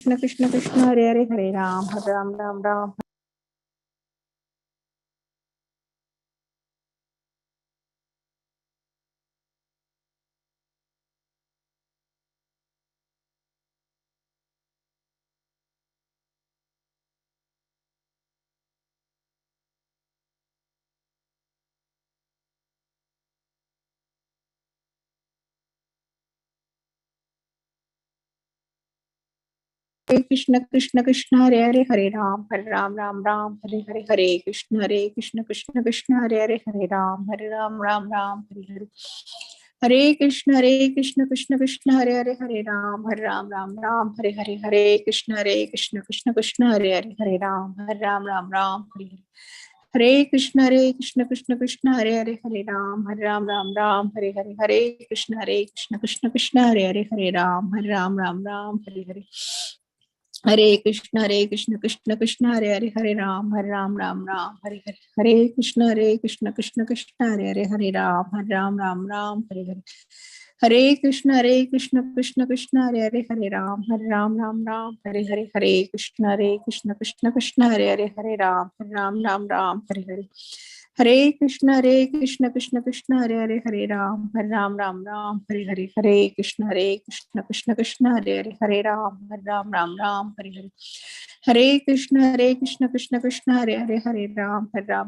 Krishna Krishna Krishna Hare Hare Hare Ram Ram Ram Ram. Hare Krishna Krishna Krishna Hare Ram Ram Ram Hare Hare. Hare Krishna Krishna Krishna Hare Ram Ram Hare Hare. Hare Krishna Krishna Hare Ram Hare Hare. Hare Krishna Krishna Krishna Hare Ram Ram Hare Hare. Hare Krishna Krishna Hare Ram Hare Hare. Hare Krishna Krishna Krishna Hare Ram Hare Hare. Hare Krishna Krishna Hare Ram Hare Hare. Hare Krishna Krishna Krishna Hare Ram Hare Hare. Hare Krishna Krishna Hare Ram Hare Hare. Hare Krishna Krishna Krishna Hare Ram Hare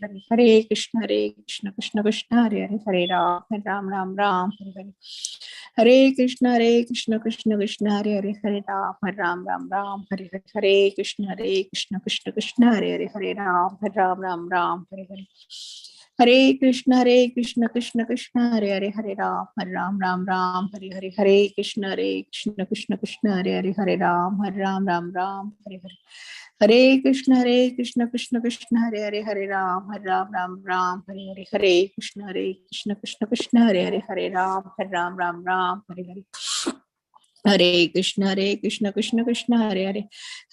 Hare. Hare Krishna Krishna Krishna Hare Krishna Hare Ram Hare Hare. Hare Krishna Krishna Hare Krishna Krishna Hare Hare. Hare Krishna Krishna Hare Ram Hare Hare. Hare Krishna Hare Krishna Hare Krishna Krishna Hare Hare. Hare Krishna Hare Ram Hare Hare. Hare Krishna Hare Krishna Hare Krishna Krishna Hare Hare. Hare Krishna Hare Krishna Hare Hare. Hare Krishna Krishna Hare Hare.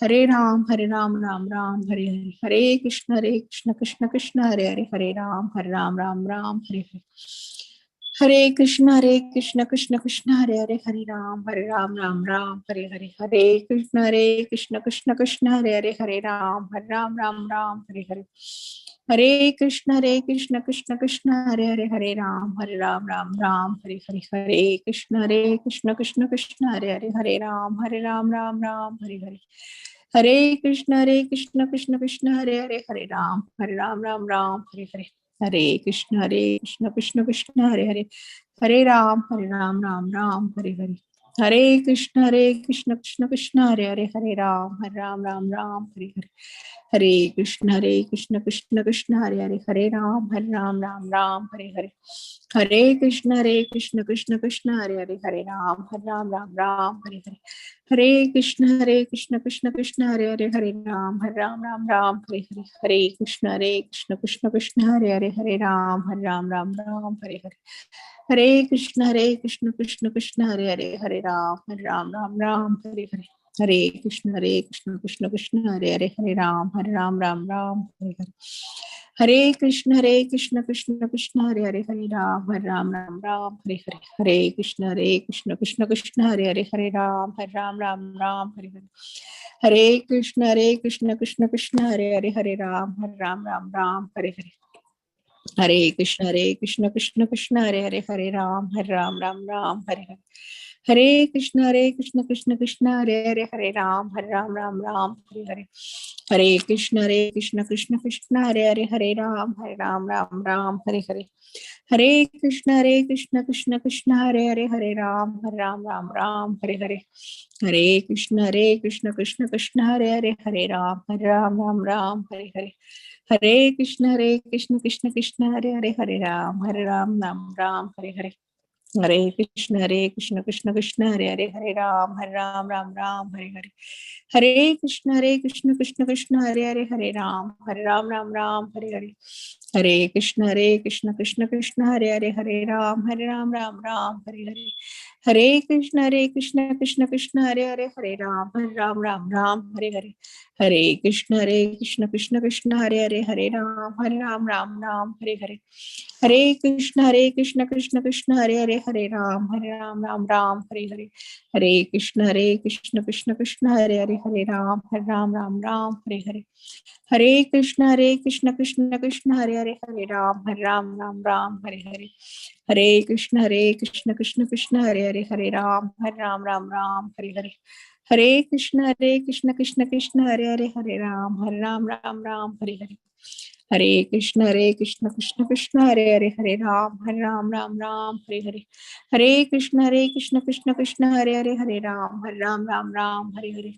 Hare Krishna Hare Hare. Hare Krishna Krishna Krishna Hare Krishna Krishna Krishna Hare Ram Hare Ram Ram Hare Hare. Hare Krishna Krishna Krishna Hare Hare Hare Ram Ram Ram Hare Hare. Hare Krishna Krishna Krishna Hare Hare Hare Ram Ram Ram Hare Hare. Hare Krishna Krishna Krishna Hare Hare Hare Ram Ram Hare Hare. Hare Krishna Krishna Krishna Hare Hare Hare Ram Ram Hare Hare. Hare Krishna Krishna Krishna Hare Hare Hare Ram Hare Hare. Hare Krishna Krishna Krishna Hare Hare Hare Ram Hare Hare. Hare Krishna Krishna Krishna Hare Hare Hare Ram Hare Hare. Hare Krishna Krishna Krishna Hare Hare Hare Ram Hare Hare. Hare Krishna Krishna Krishna Hare Hare Hare Ram Hare Hare. Hare Krishna Krishna Krishna Hare Hare Hare Ram Hare Hare.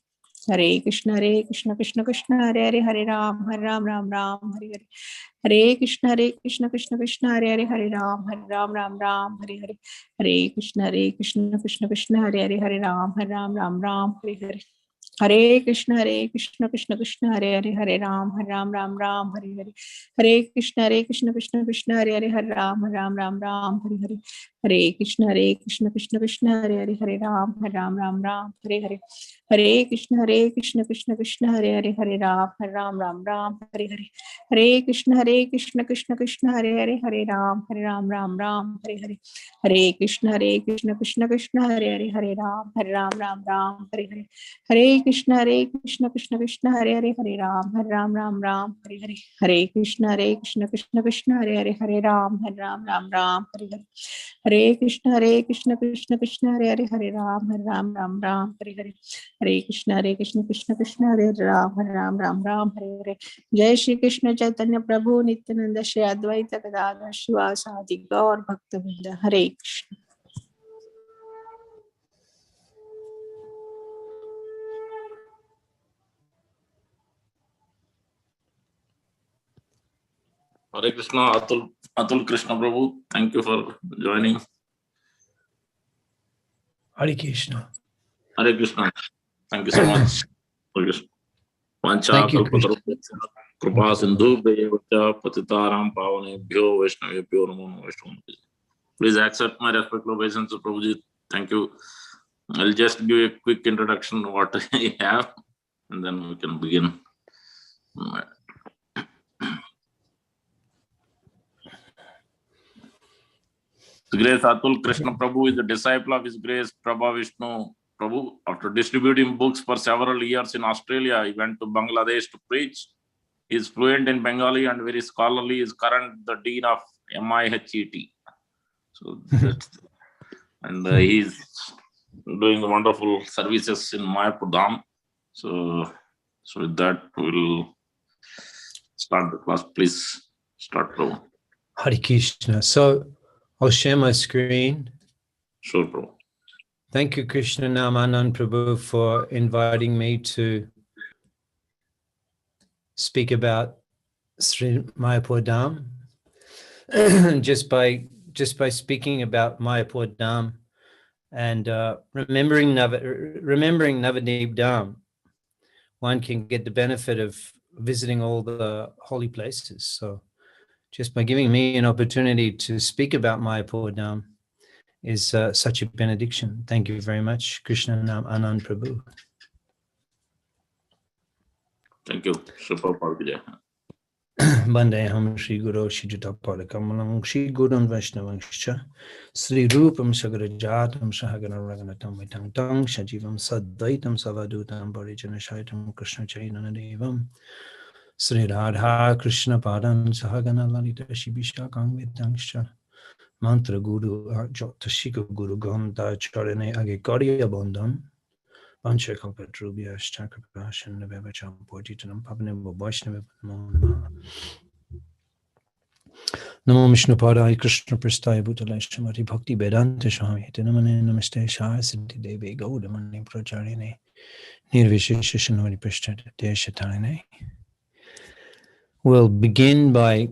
Hare Krishna Krishna Krishna Hare Hare Hare Ram Hare Hare. Hare Krishna Krishna Krishna Hare Hare Hare Ram Hare Hare. Hare Krishna Krishna Krishna Hare Hare Hare Ram Hare Hare. Hare Krishna Krishna Krishna Hare Hare Hare Ram Hare Hare. Hare Krishna Krishna Krishna Hare Hare Hare Ram Hare Hare. Hare Krishna Krishna Krishna Hare Hare Hare Ram Hare Hare. Hare Krishna Krishna Krishna Hare Hare Hare Ram Hare Hare. Hare Krishna Krishna Krishna Hare Hare Hare Ram Hare Hare. Hare Krishna Krishna Krishna Hare Hare Hare Ram Hare Hare. Hare Krishna Krishna Krishna Hare Hare Hare Ram Hare Hare. Hare Krishna Krishna Krishna Hare Hare Hare Ram Hare Hare. Hare Krishna Krishna Krishna Hare Hare Ram Hare Hare. Jai Shri Krishna Chaitanya Prabhu Nityananda Shri Advaita Gadadhar Shivasadi Gaur Bhaktavinda. Hare Krishna. Hare Krishna, Atul Krishna Prabhu, thank you for joining. Hare Krishna. Hare Krishna, thank you so much. Hare Krishna. Thank you, Krishna. Kripa Sindhu Bhayavata Patitaram Pavanebhyo Vaishnavebhyo Namo Vaishnava. Please accept my respectful obeisance, Prabhuji. Thank you. I'll just give a quick introduction of what I have, and then we can begin. His Grace Atul Krishna Prabhu is a disciple of His Grace Prabha Vishnu Prabhu. After distributing books for several years in Australia, he went to Bangladesh to preach. He is fluent in Bengali and very scholarly. He is current the Dean of MIHET. So that's, and he is doing wonderful services in Mayapur Dham. So with that, we'll start the class. Please start, Prabhu. Hare Krishna. So I'll share my screen. Sure, Prabhu. Thank you, Krishna Namanand Prabhu, for inviting me to speak about Sri Mayapur Dham. just by speaking about Mayapur Dham and remembering Navadvip Dham, one can get the benefit of visiting all the holy places. So just by giving me an opportunity to speak about Mayapur Dham is such a benediction. Thank you very much, Krishna Nam Anand Prabhu. Thank you. Super Prabhuji. Bandeham Shri Guru Shri Jutapalakamalam Shri Gurun Vaishnavangscha Sri Rupam Sagarajatam Sahagana Raganatam Vitang Tang Shajivam Sadvaitam Savadutam Parijana Shaitam Krishna Chaitanya Devam Sri Radha Krishna Padam Sahagana Lalita Shibisha Kangvitangscha Mantra Guru Tashika Guru Ganda Charane Agikariya Bandam Pancha Kalpatrubhya Chakrapashan Navavacham Portitanam Pavanam Vaishnava Namo Vishnu Padaya Krishna Prastaya Bhutale Shamati Bhakti Vedanta Swami Hitanamane Namaste Shah Siddhi Devi Gaudamani Pracharine Nirvishesha Shanvari Prasthata Deshatarine. We'll begin by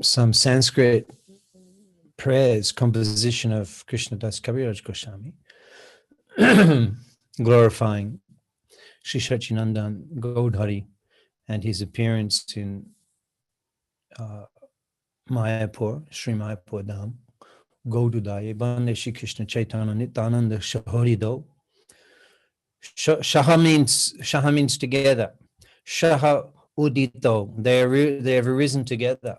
some Sanskrit prayers, composition of Krishna Das Kaviraj Goswami, glorifying Sri Sachinandan Gaudhari and his appearance in Mayapur, Sri Mayapur Dham, Gaududaye Bande Shri Krishna Chaitanya Nityananda Shaharido. Shaha means together. Shaha Udito, they have arisen together.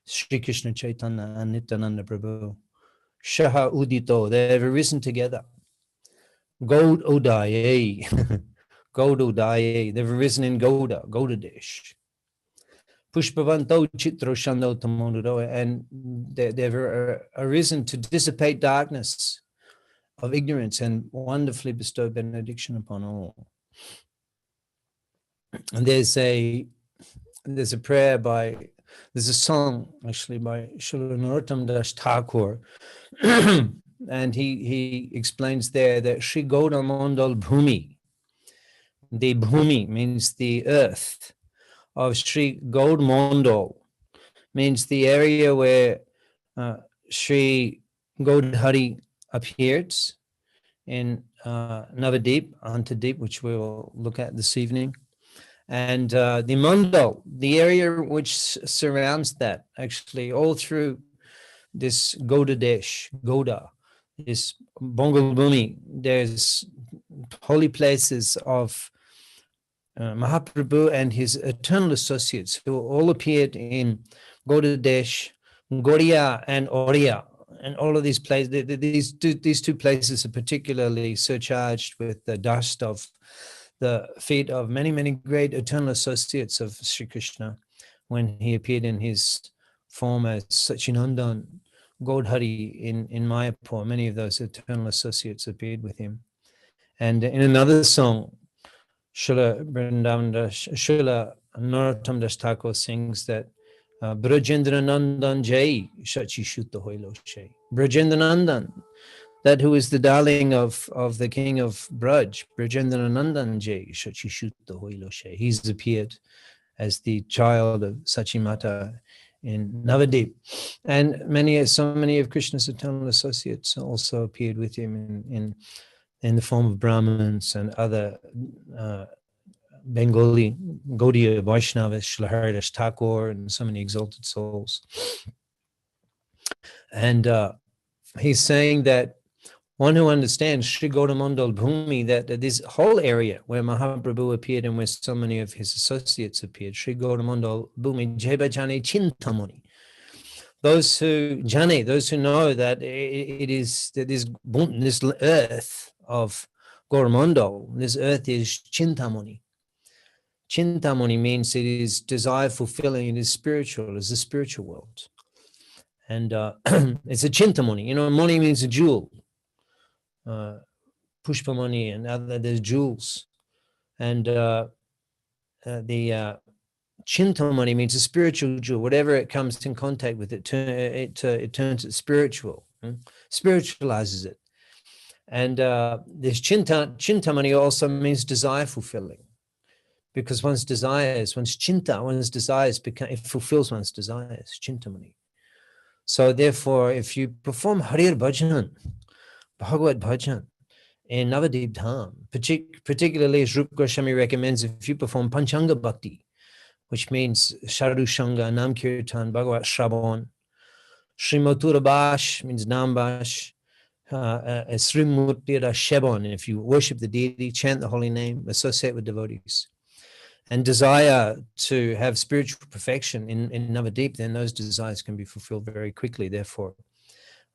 Shri Krishna Chaitanya and Nityananda Prabhu. Shaha Udito, they have arisen together. Gaududaye, Gaududaye, they've arisen in Gaudadesh. Pushpavanto Chitro Shando Tamonudo, and they've arisen to dissipate darkness of ignorance and wonderfully bestow benediction upon all. And there's a prayer there's a song actually by Srila Narottam Das Thakur, and he explains there that Shri Gauda Mandal Bhumi, the Bhumi means the earth of Shri Gaud Mandal, means the area where Shri Gaudhari appears in Navadip, Antadeep, which we will look at this evening. And the Mandal, the area which surrounds that, actually all through this Gaudadesh, Gauda, this Bongal Bhumi, there's holy places of Mahaprabhu and his eternal associates who all appeared in Gaudadesh, Gaudiya and Oriya. And all of these places, these two places are particularly surcharged with the dust of the feet of many, many great eternal associates of Sri Krishna when he appeared in his form as Sachinandan Gaudhari in Mayapur. Many of those eternal associates appeared with him. And in another song, Srila Narottam Das Thakur sings that Brajendra Nandan Jai Shachi Shutta Hoilo Shay. Brajendra Nandan, that who is the darling of the king of Braj, Brajendra Nandan Jai Shachi Shutta Hoilo Shay. He's appeared as the child of Sachimata in Navadip. And so many of Krishna's eternal associates also appeared with him in the form of Brahmins and other Bengali, Gaudiya Vaishnavas, Srila Haridas Thakur, and so many exalted souls. And he's saying that one who understands Sri Gaudamandal Bhumi, that this whole area where Mahaprabhu appeared and where so many of his associates appeared, Sri Gaudamandal Bhumi, Jeba Jane Chintamuni. Those who know that it is that this earth of Gaudamandal, this earth is Chintamuni. Chintamuni means it is desire fulfilling, it is spiritual, it's a spiritual world. And it's a Chintamuni. You know, money means a jewel. Pushpamani and other, there's jewels. And the Chintamani means a spiritual jewel. Whatever it comes in contact with, it turns it spiritual, spiritualizes it. And this Chintamani also means desire fulfilling. Because one's desires, it fulfills one's desires, Chintamani. So therefore, if you perform Harir Bhajan, Bhagavad Bhajan in Navadip Dham, particularly as Rupa Goswami recommends, if you perform Panchanga Bhakti, which means Sharu Shanga, Nam Kirtan, Bhagavad Shravan, Srimatura Bash means Nam Bash, Srimurtira Sheban, if you worship the deity, chant the holy name, associate with devotees, and desire to have spiritual perfection in Navadip, then those desires can be fulfilled very quickly. Therefore,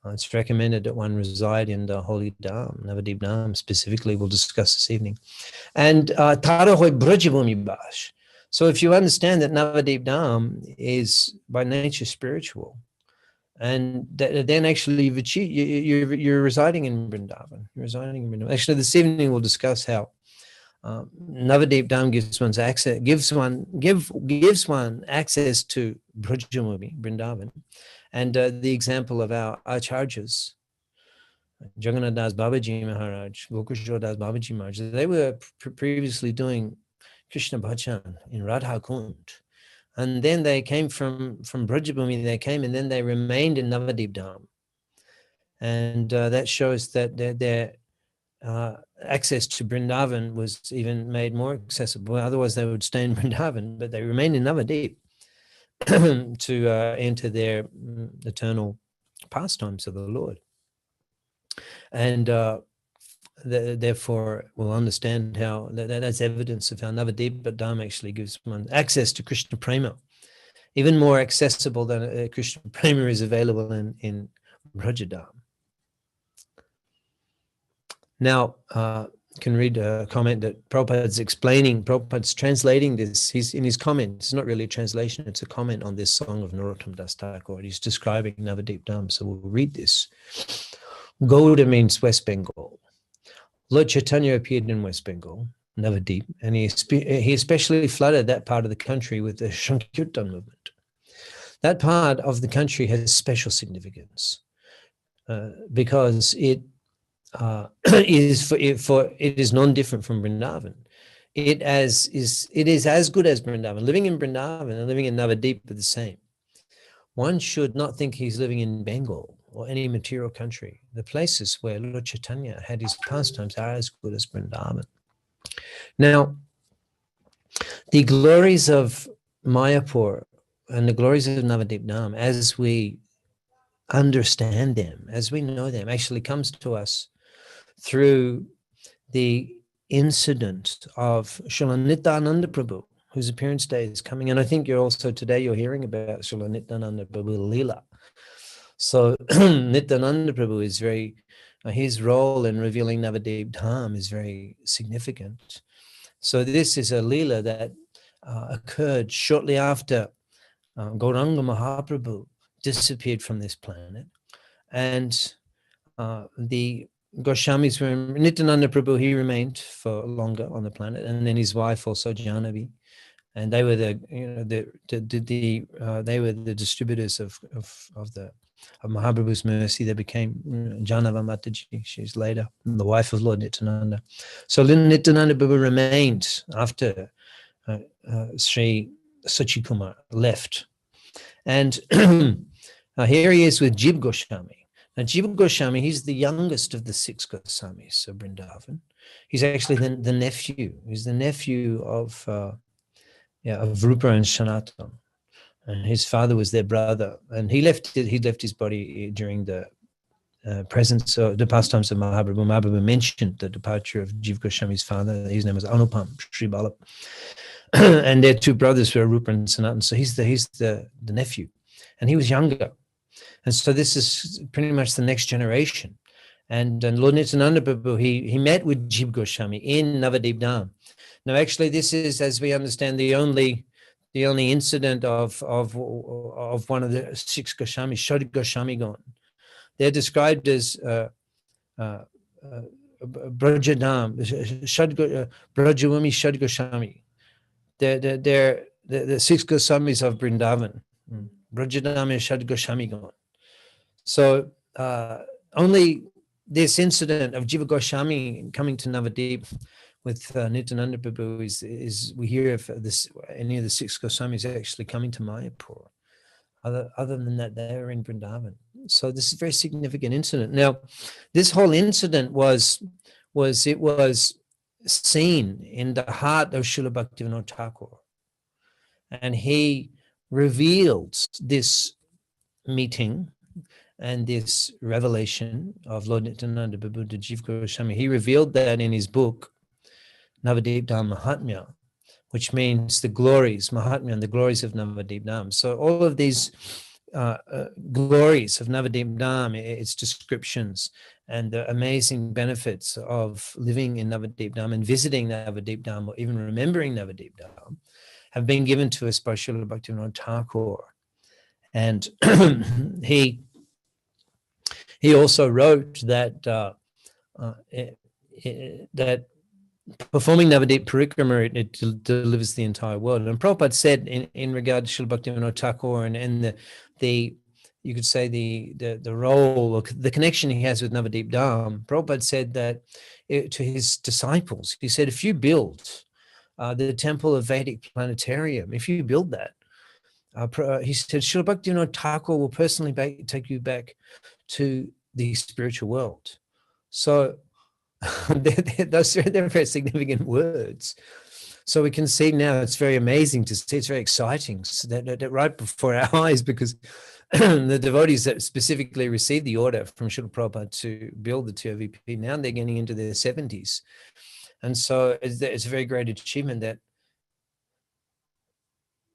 it's recommended that one reside in the holy Dham, Navadip Dham specifically, we'll discuss this evening. And Tarahoy Brajabhumi Bash. So if you understand that Navadip Dham is by nature spiritual, and then actually you've achieved, you're residing in Vrindavan. You're residing in Vrindavan. Actually, this evening we'll discuss how Navadip Dham gives one access to Brajabhumi, Vrindavan. And the example of our acharyas, Jagannath Das Babaji Maharaj, Gokishore Das Babaji Maharaj, they were previously doing Krishna Bhajan in Radha Kund. And then they came from Brajabhumi, they came and then they remained in Navadip Dham. And that shows that their access to Vrindavan was even made more accessible. Otherwise they would stay in Vrindavan, but they remained in Navadip to enter their eternal pastimes of the Lord. And therefore, we'll understand how that's evidence of how Navadip Dham actually gives one access to Krishna Prema, even more accessible than Krishna Prema is available in Brajadam. Now, you can read a comment that Prabhupada's translating this. He's in his comment. It's not really a translation, it's a comment on this song of Narottam Das Thakur. He's describing Navadip Dham. So we'll read this. Gouda means West Bengal. Lord Chaitanya appeared in West Bengal, Navadip, and he especially flooded that part of the country with the Sankirtan movement. That part of the country has special significance because it is non-different from Vrindavan. It is as good as Vrindavan. Living in Vrindavan and living in Navadip are the same. One should not think he's living in Bengal or any material country. The places where Lord Chaitanya had his pastimes are as good as Vrindavan. Now, the glories of Mayapur and the glories of Navadip Dham, as we understand them, as we know them, actually comes to us through the incident of Srila Nityananda Prabhu, whose appearance day is coming. And I think you're hearing about Srila Nityananda Prabhu Leela. So Nityananda Prabhu is his role in revealing Navadip Dham is very significant. So this is a Leela that occurred shortly after Gauranga Mahaprabhu disappeared from this planet. And the Goswamis were, Nityananda Prabhu, he remained for longer on the planet, and then his wife also, Jahnavi, and they were they were the distributors of Mahaprabhu's mercy. They became Janava Mataji. She's later the wife of Lord Nityananda. So Nityananda Prabhu remained after Sri Sachikumar left, and here he is with Jiva Goswami. Now, Jiva Goswami, he's the youngest of the 6 Goswamis of Vrindavan. He's actually the nephew. He's the nephew of Rupa and Sanatana. And his father was their brother. And he left his body during the presence of the pastimes of Mahaprabhu. Mahaprabhu mentioned the departure of Jiva Goswami's father. His name was Anupam Sri Ballabh. And their 2 brothers were Rupa and Sanatana. So he's the nephew. And he was younger. And so this is pretty much the next generation. And Lord Nityananda Prabhu, he met with Jiva Goswami in Navadip Dham. Now, actually, this is, as we understand, the only incident of one of the 6 Goswamis, Shad Goswami Gon. They're described as Brajadam, Brajavami Shad Goswami. They're the 6 Goswamis of Vrindavan. Brajadam and Shad Goswami Gon. So only this incident of Jiva Goswami coming to Navadip with Nityananda Prabhu is we hear of this, any of the 6 Goswamis actually coming to Mayapur. Other than that, they were in Vrindavan. So this is a very significant incident. Now, this whole incident was seen in the heart of Srila Bhaktivinoda Thakur, and he revealed this meeting and this revelation of Lord Nityananda Prabhu to Jiva Goswami. He revealed that in his book, Navadip Dham Mahatmya, which means the glories, Mahatmya, and the glories of Navadip Dham. So all of these glories of Navadip Dham, its descriptions, and the amazing benefits of living in Navadip Dham and visiting Navadip Dham, or even remembering Navadip Dham, have been given to us by Srila Bhaktivinoda Thakur. And he also wrote that that performing Navadip Parikrama, it delivers the entire world. And Prabhupada said in regard to Srila Bhaktivinoda Thakur and the you could say the role or the connection he has with Navadip Dham, Prabhupada said that to his disciples, he said, if you build the temple of Vedic planetarium, if you build that, he said, Srila Bhaktivinoda Thakur will personally take you back to the spiritual world. So they're very significant words. So we can see now, it's very amazing to see, it's very exciting that right before our eyes, because the devotees that specifically received the order from Srila Prabhupada to build the TOVP, now they're getting into their 70s. And so it's a very great achievement that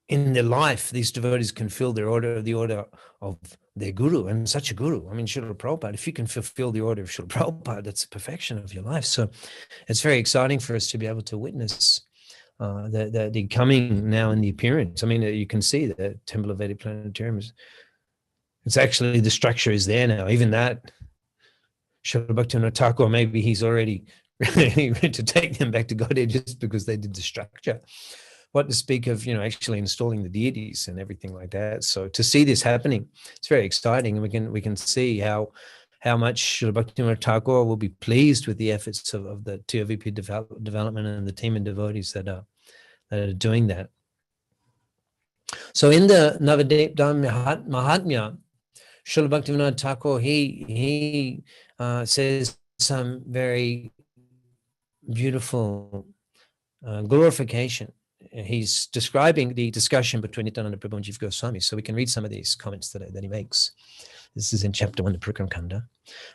in their life, these devotees can fill the order of their guru, and such a guru. I mean, Srila Prabhupada, if you can fulfill the order of Srila Prabhupada, that's the perfection of your life. So it's very exciting for us to be able to witness the coming now in the appearance. I mean, you can see the Temple of Vedic Planetarium it's actually, the structure is there now. Even that, Srila Bhaktivinoda Thakur, maybe he's already ready to take them back to Godhead just because they did the structure. What to speak of, actually installing the deities and everything like that. So to see this happening, it's very exciting. And we can see how much Srila Bhaktivinoda Thakur will be pleased with the efforts of the TOVP development and the team of devotees that are doing that. So in the Navadip Dham Mahatmya, Srila Bhaktivinoda Thakur, he says some very beautiful glorification. He's describing the discussion between Nityananda Prabhu and Jiva Goswami. So we can read some of these comments that he makes. This is in chapter 1, the Prakram Kanda.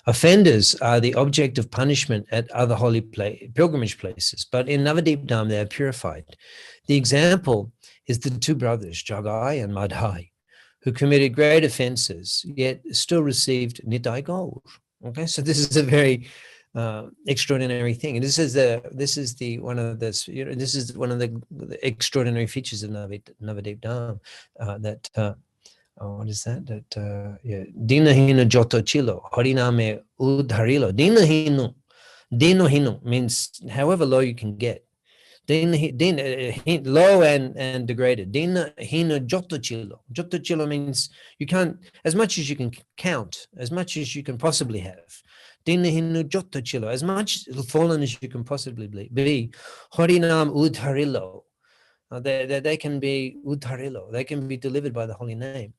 Offenders are the object of punishment at other holy pilgrimage places, but in Navadip Dham they are purified. The example is the two brothers, Jagai and Madhai, who committed great offenses, yet still received Nitai Gaur. Okay, so this is a very extraordinary thing, and this is one of the extraordinary features of Navadip Dham. What is that? Dinahino Joto Chilo, Hariname Udharilo. Dinohino means however low you can get. Low and degraded. Dinahino Joto Chilo. Joto Chilo means you can't, as much as you can count, as much as you can possibly have. Dinahino Joto Chilo, as much fallen as you can possibly be. Harinam Udharilo. They can be udharilo, they can be delivered by the holy name.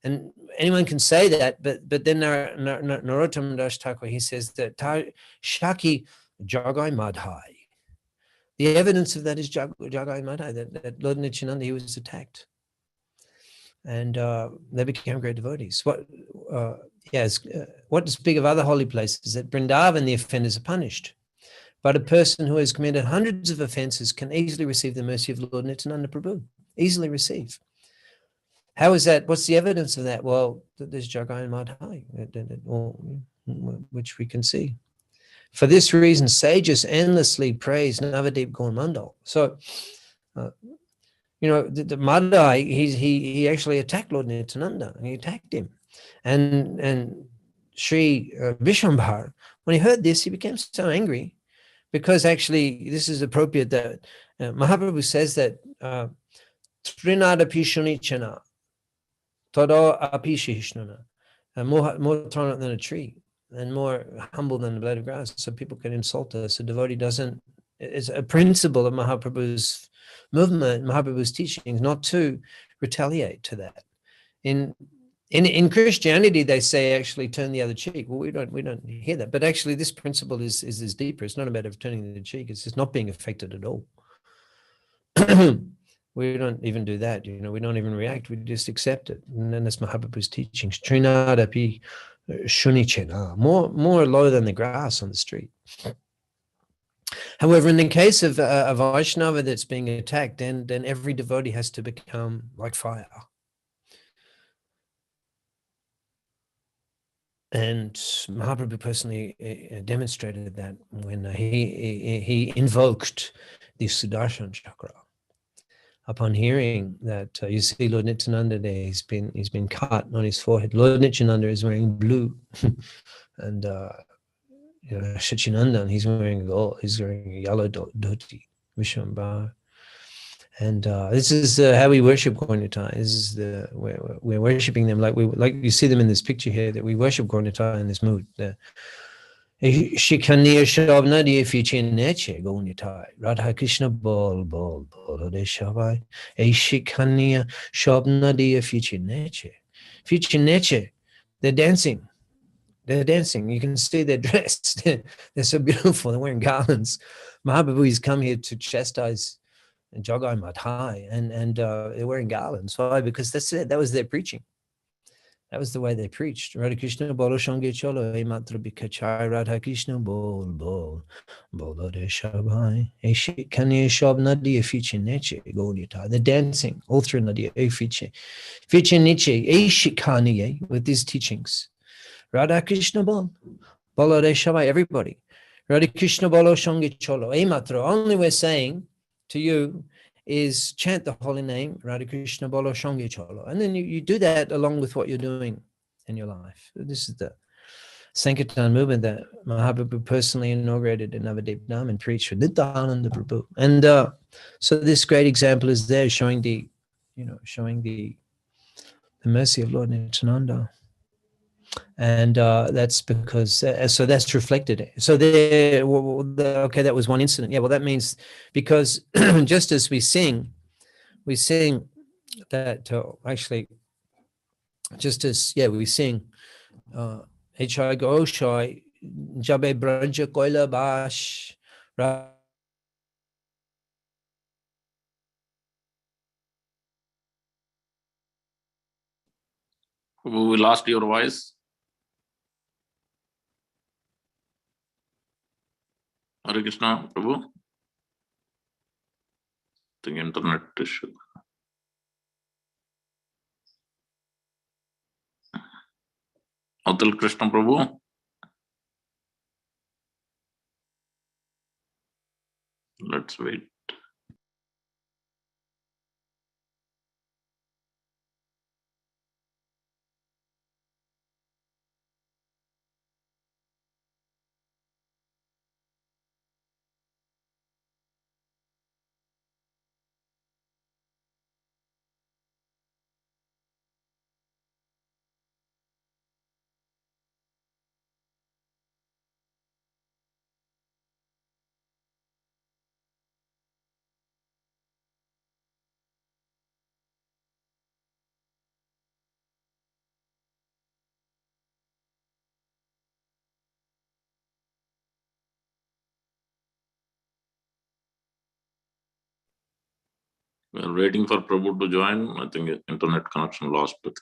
And anyone can say that, but then Narottam Das Thakur, he says that Shaki Jagai Madhai. The evidence of that is Jagai Madhai, that Lord Nityananda, he was attacked. And they became great devotees. What to speak of other holy places? At Vrindavan, the offenders are punished. But a person who has committed hundreds of offenses can easily receive the mercy of Lord Nityananda Prabhu. Easily receive. How is that? What's the evidence of that? Well, there's Jagai and Madhai, which we can see. For this reason, sages endlessly praise Navadip Gaur Mandal. So, the Madhai, he actually attacked Lord Nityananda, and he attacked him. And Sri Vishwambhar, when he heard this, he became so angry. Because actually, this is appropriate that Mahaprabhu says that Trinada Pishunichana, Todo Apishishnana, more tolerant than a tree and more humble than the blade of grass. So people can insult us. A devotee doesn't, it's a principle of Mahaprabhu's movement, Mahaprabhu's teachings, not to retaliate to that. In Christianity, they say actually turn the other cheek. Well, we don't hear that, but actually this principle is deeper. It's not about turning the cheek. It's just not being affected at all. We don't even do that. We don't even react. We just accept it, and then that's Mahaprabhu's teachings. Trinadapi shunichena, more low than the grass on the street. However, in the case of a Vaishnava that's being attacked, then every devotee has to become like fire. And Mahaprabhu personally demonstrated that when he invoked the Sudarshan Chakra. Upon hearing that, you see Lord Nityananda there, he's been cut on his forehead. Lord Nityananda is wearing blue, and Shachinandan, he's wearing gold. He's wearing a yellow dhoti, Vishwambhar. And this is how we worship Gaura-Nitai. This is we're worshiping them like you see them in this picture here, that we worship Gaura-Nitai in this mood. Shikaniya Shabna diye fiche neche Gaura-Nitai. Radha Krishna bol Hare Shabai. Shikaniya Shabna diye fiche neche. Fiche neche. They're dancing. You can see they're dressed. They're so beautiful. They're wearing garlands. Mahaprabhu has come here to chastise and Jagai Madhai, and they're wearing garlands. Why? Because that's it. That was their preaching. That was the way they preached. Radha Krishna bolo shange cholo, e matra bikachai, Radha Krishna bol bolo de shabai, e shikanye shab nadi e fiche neche, golita. They're dancing all through nadi e fiche neche, e shikanye, with these teachings. Radha Krishna bolo de shabai, everybody. Radha Krishna bolo shange cholo, e matra. Only we're saying to you is chant the holy name, Radha Krishna bolo shange cholo. And then you do that along with what you're doing in your life. This is the Sankirtan movement that Mahaprabhu personally inaugurated in Navadip Dham and preached for Nityananda Prabhu. And so this great example is there, showing the mercy of Lord Nityananda. And that's because, so that's reflected. So there, okay, that was one incident. Yeah, well, that means because just as we sing that actually, just as, we sing, H.I. Goshai, Jabe Branja Koila Bash, We lost your voice. Hare Krishna, Prabhu. I think internet issue. Atul Krishna Prabhu. Let's wait. We are waiting for Prabhu to join. I think internet connection lost. Hare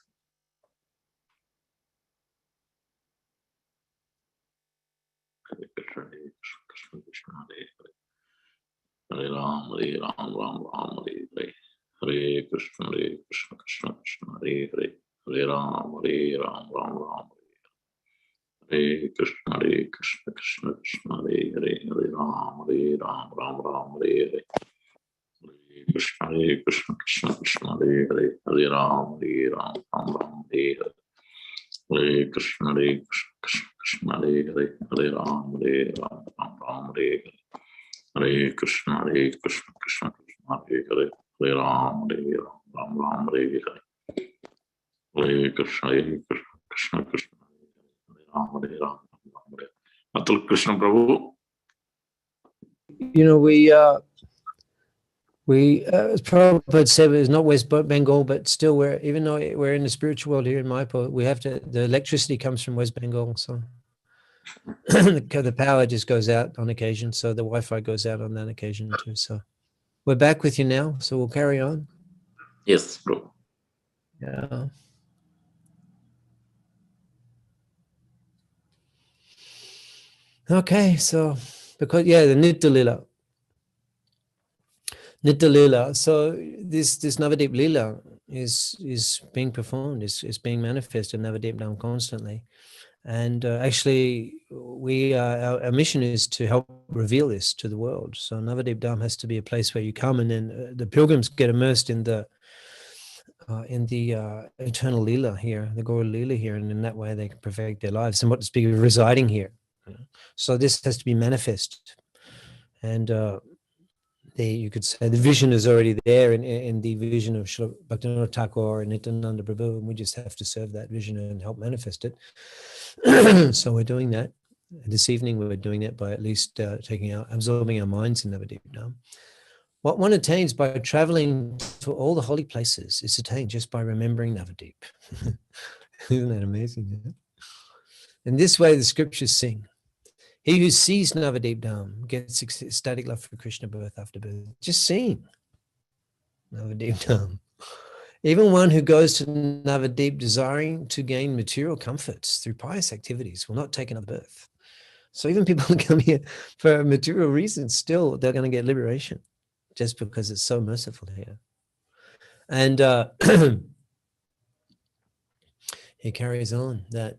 Krishna, Krishna Krishna, Hare Ram, Ram Ram, Hare Hare Krishna, Krishna Krishna, Hare Hare, Hare Ram, Ram Ram, Hare Krishna, Krishna Krishna, Hare Hare, Hare Ram, Ram Ram, Hare Hare. Krishna, Krishna Krishna, Hare Hare, Hare Ram, Ram Ram, Hare Hare. Hare Krishna, Krishna Hare Hare, Hare Ram, Ram Ram, Hare Hare. Hare Krishna, Krishna Hare Hare, Hare Ram, Ram Ram, Hare Hare. Hare Krishna, Krishna Hare Ram, Ram Ram, Hare. Atul Krishna Prabhu. As Prabhupada said, it's not West Bengal, but still, even though we're in the spiritual world here in Mayapur, we have to. The electricity comes from West Bengal, so the power just goes out on occasion. So the Wi-Fi goes out on that occasion too. So we're back with you now. So we'll carry on. Yes, bro. Yeah. Okay, so because the Nitya Lila. So this Navadip Lila is being performed, is being manifested in Navadip Dham constantly, and actually our mission is to help reveal this to the world. So Navadip Dham has to be a place where you come, and then the pilgrims get immersed in the eternal Lila here, the Gaur Lila here, and in that way they can perfect their lives. And what's big residing here. So this has to be manifest, and you could say the vision is already there in the vision of Srila Bhaktivinoda Thakur and Nityananda Prabhu, and we just have to serve that vision and help manifest it. So we're doing that. This evening we're doing that by at least absorbing our minds in Navadip Dham. What one attains by traveling to all the holy places is attained just by remembering Navadip. Isn't that amazing? In this way the scriptures sing. He who sees Navadip Dham gets ecstatic love for Krishna birth after birth. Just seeing Navadip Dham. Even one who goes to Navadip desiring to gain material comforts through pious activities will not take another birth. So even people who come here for material reasons, still they're going to get liberation just because it's so merciful here. And he carries on that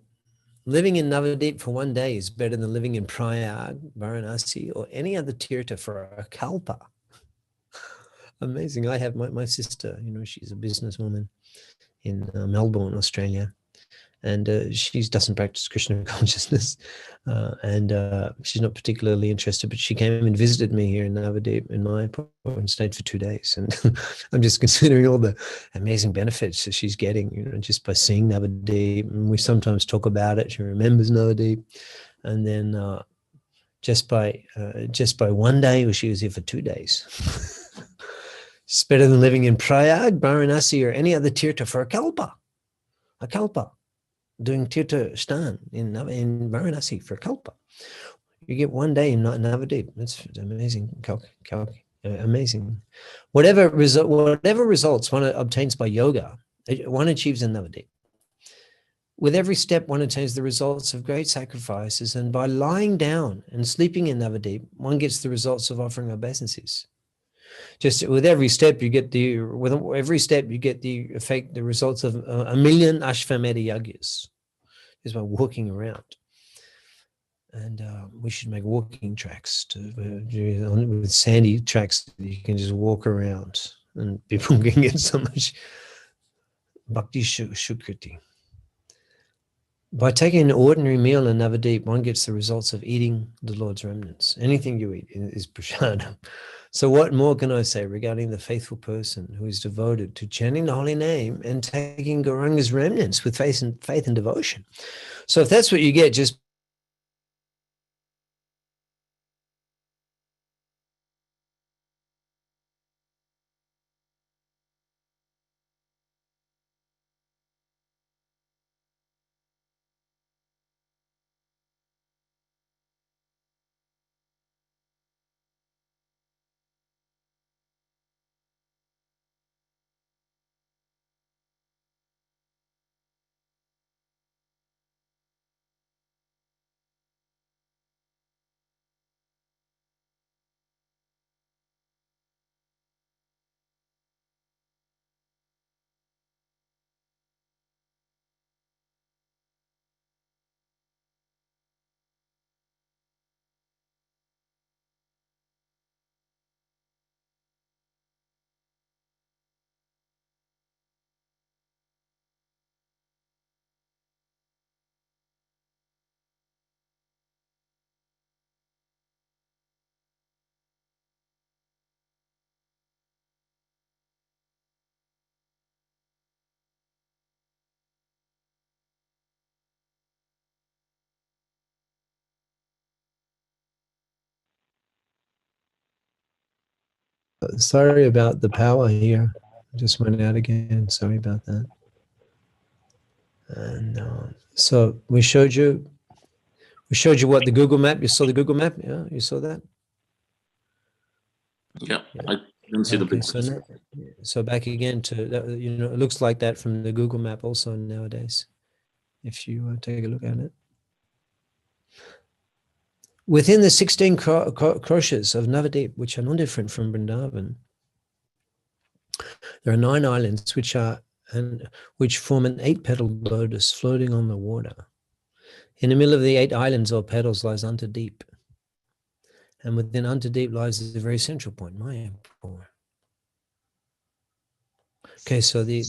living in Navadip for one day is better than living in Prayag, Varanasi, or any other tirtha for a kalpa. Amazing. I have my sister, she's a businesswoman in Melbourne, Australia. And she doesn't practice Krishna consciousness. And she's not particularly interested, but she came and visited me here in Navadip in my apartment and stayed for 2 days. And I'm just considering all the amazing benefits that she's getting, just by seeing Navadip. And we sometimes talk about it. She remembers Navadip. And then just by 1 day, she was here for 2 days. It's better than living in Prayag, Varanasi, or any other tirtha for a kalpa. A kalpa. Doing tirtha stan in Varanasi for kalpa. You get 1 day in Navadip. That's amazing. Amazing. Whatever results one obtains by yoga, one achieves in Navadip. With every step, one attains the results of great sacrifices, and by lying down and sleeping in Navadip, one gets the results of offering obeisances. Just with every step, you get the effect, the results of 1,000,000 Ashvamedha yagyas, is by walking around. And we should make walking tracks with sandy tracks. You can just walk around, and people can get so much bhakti shukriti. By taking an ordinary meal in Navadip, one gets the results of eating the Lord's remnants. Anything you eat is prasadam. So what more can I say regarding the faithful person who is devoted to chanting the holy name and taking Gauranga's remnants with faith and devotion? So if that's what you get, just sorry about the power here. I just went out again. Sorry about that. And so we showed you what the Google map. You saw the Google map? Yeah, you saw that? Yeah. I didn't see the pictures. So back again to that, it looks like that from the Google map also nowadays, if you take a look at it. Within the 16 kroshas of Navadip, which are no different from Vrindavan, there are 9 islands which form an 8-petaled lotus floating on the water. In the middle of the 8 islands or petals lies Antadeep. And within Antadeep lies the very central point, Mayapur. Okay, so the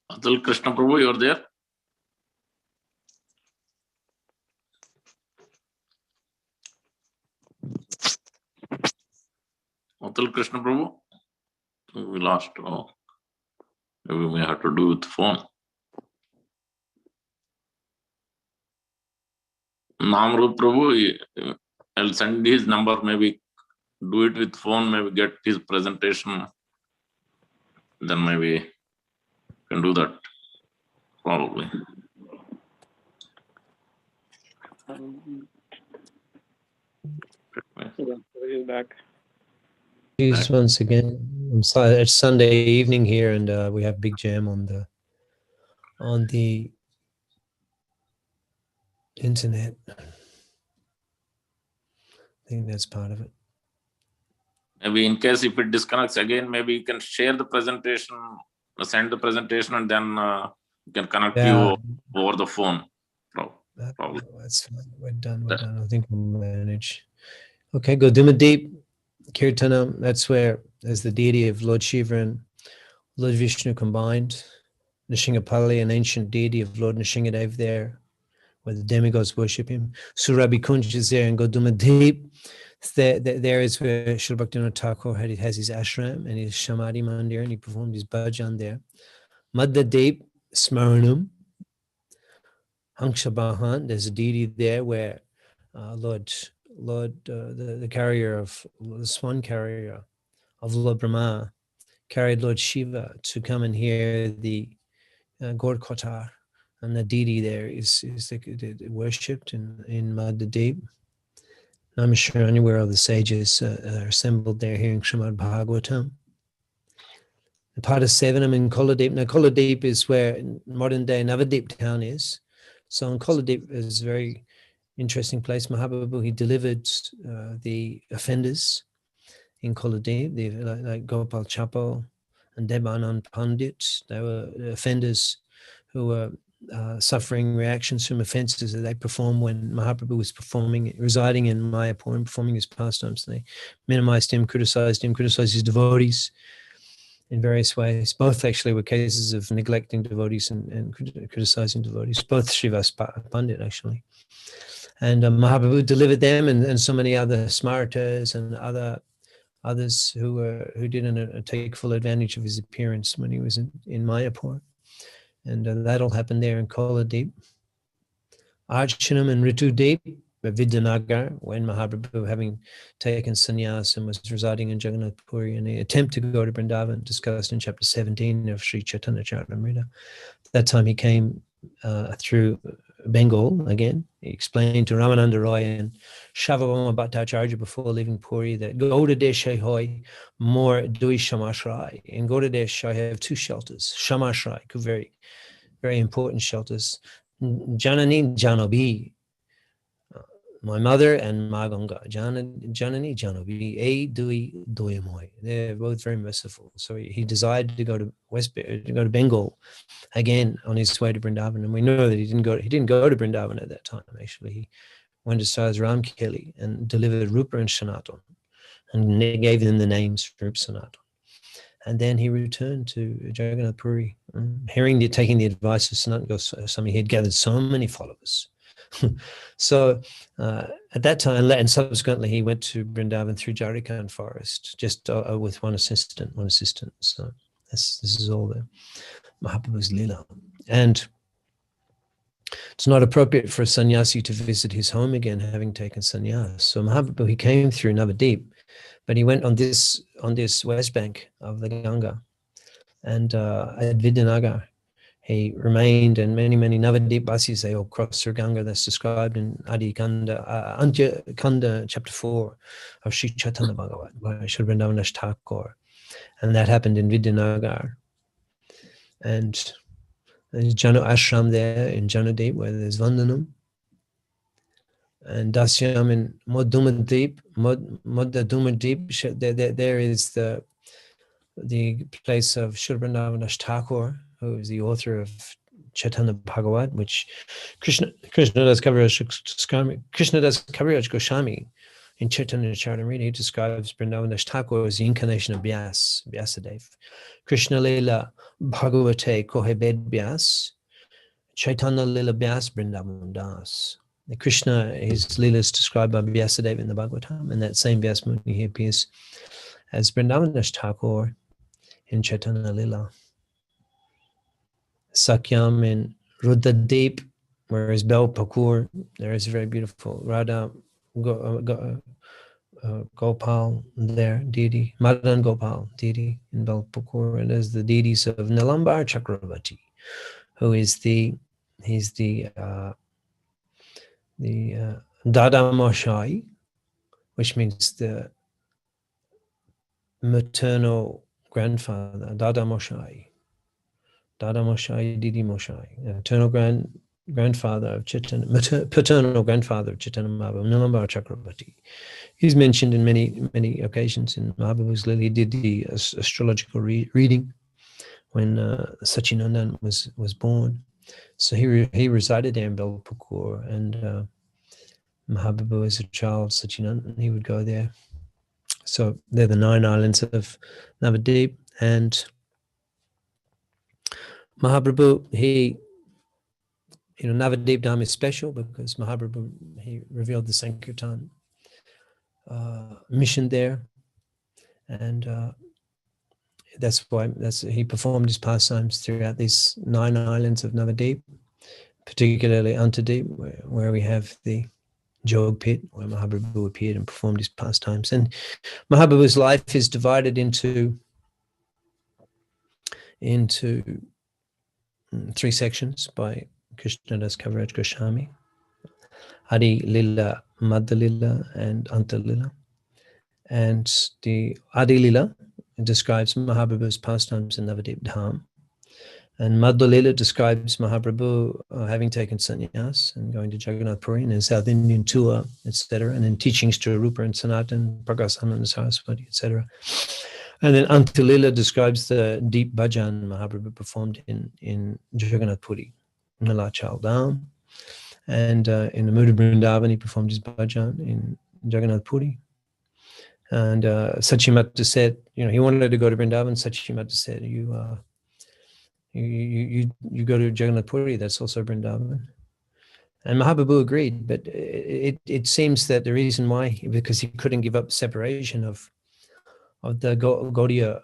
Atul, Krishna Prabhu, you're there? Krishna Prabhu? We lost. Oh, maybe we have to do with phone. Namru Prabhu, I'll send his number, maybe do it with phone, maybe get his presentation. Then maybe can do that, probably. He's back. Please, once again, it's Sunday evening here, and we have big jam on the internet. I think that's part of it. Maybe in case if it disconnects again, maybe you can share the presentation, send the presentation, and then you can connect you over the phone. Probably. That's fine. We're done. I think we'll manage. Okay, go Deep Kirtana. That's where there's the deity of Lord Shiva and Lord Vishnu combined. Nrsimhapali, an ancient deity of Lord Nrsimhadev there, where the demigods worship him. Surabhi Kunj is there, and Goduma Deep. There is where Srila Bhaktivinoda Thakur has his ashram and his Samadhi Mandir, and he performed his bhajan there. Madhya Deep, Smaranam. Hangshabahan, there's a deity there where the carrier of the swan carrier of Lord Brahma carried Lord Shiva to come and hear the Gaur Kotar, and the deity there is worshipped in Madhya Deep. Namaskar, where all the sages are assembled there hearing Srimad Bhagavatam. The part of Sevanam in Koladeep. Now Koladeep is where modern day Navadip town is. So in Koladeep is a very interesting place. Mahaprabhu, he delivered the offenders in Koladeep, like Gopal Chapo and Debanand Pandit. They were offenders who were suffering reactions from offenses that they performed when Mahaprabhu was residing in Mayapur and performing his pastimes. They minimized him, criticized his devotees in various ways. Both actually were cases of neglecting devotees and criticizing devotees, both Srivas Pandit actually. And Mahaprabhu delivered them and so many other Smaratas and others who didn't take full advantage of his appearance when he was in Mayapur. And that all happened there in Koladeep. Archanam and Ritu Deep, Vidyanagar, when Mahaprabhu, having taken sannyas and was residing in Jagannath Puri, in an attempt to go to Vrindavan, discussed in chapter 17 of Sri Chaitanya Charitamrita. That time he came through Bengal again. He explained to Ramananda Roy and Shavavama Bhattacharya before leaving Puri that Gauda Desha Hoy more Dui Shamashrai. In Gauda Desha I have two shelters, Shamashrai, very, very important shelters. Janani Janobi, my mother, and Maganga. Janani Janobi, A Dui Doyamoy. They're both very merciful. So he desired to go to Bengal again on his way to Vrindavan. And we know that he didn't go to Vrindavan at that time. Actually, he went as far as Ramkeli and delivered Rupa and Sanatan, and gave them the names Rupa Sanatan. And then he returned to Jagannath Puri, taking the advice of Sanatana Goswami. He had gathered so many followers. So at that time, and subsequently, he went to Vrindavan through Jarikan forest, just with one assistant. So this is all the Mahaprabhu's Leela. And it's not appropriate for a sannyasi to visit his home again, having taken sannyas. So Mahaprabhu, he came through Navadip, but he went on this west bank of the Ganga, and at Vidyanagar, he remained, and many Navadip Vasis, they all crossed through Ganga. That's described in Adi Kanda, Antya Kanda, chapter 4 of Sri Chaitanya Bhagavat by Sri Vrindavan Thakur, and that happened in Vidyanagar. And there's Janu Ashram there in Janadip, where there's Vandanam. And Dasyam in Modumadip, there is the place of Sri Vrindavan Thakur, who is the author of Chaitanya Bhagavat, which Krishna Das Kaviraj Goswami in Chaitanya Charitamrita, he describes Vrindavan Thakur as the incarnation of Vyasadeva. Krishna Leela Bhagavate Kohebed Vyas, Chaitanya Leela Vyas Vrindavan Das. Krishna, his Leela is described by Vyasadeva in the Bhagavatam, and that same Vyas Muni, he appears as Vrindavan Thakur in Chaitanya Lila, Sakyam in Rudradeep, whereas Belpakur, there is a very beautiful Radha Gopal there, deity, Madan Gopal, deity in Belpakur, and there's the deities of Nilambar Chakravarti, who is he's the Dada Moshai, which means the maternal grandfather, Dada Moshai, Didi Moshai, eternal grandfather of Chaitanya, paternal grandfather of Chaitanya Mahaprabhu, Nilambar Chakravarti. He's mentioned in many occasions in Mahaprabhu's Lila. He did the astrological reading when Sachinandan was born. So he resided there in Belpakur, and Mahaprabhu as a child, Sachinandan, he would go there. So they're the 9 islands of Navadvip, and Mahaprabhu, Navadvip Dham is special because Mahaprabhu, he revealed the Sankirtan mission there, and that's why he performed his pastimes throughout these 9 islands of Navadvip, particularly Antadip, where we have the Jog pit, where Mahaprabhu appeared and performed his pastimes. And Mahaprabhu's life is divided into 3 sections by Krishnadas Kaviraj Goswami: Adi Lila, Madhya Lila, and Anta Lila. And the Adi Lila describes Mahaprabhu's pastimes in Navadvip Dham, and Madhya Lila describes Mahaprabhu having taken sannyas and going to Jagannath Puri and in South Indian tour, etc., and then teachings to Rupa and Sanatan, Prakasananda Saraswati, etc. And then Anta Lila describes the deep bhajan Mahaprabhu performed in Jagannath Puri, Nilachal Dham, and in the Mudha Vrindavan he performed his bhajan in Jagannath Puri. And Sachimata said, he wanted to go to Vrindavan. Sachimata said, you go to Jagannath Puri, that's also Vrindavan. And Mahaprabhu agreed, but it seems that the reason why, because he couldn't give up separation of the Gaudiya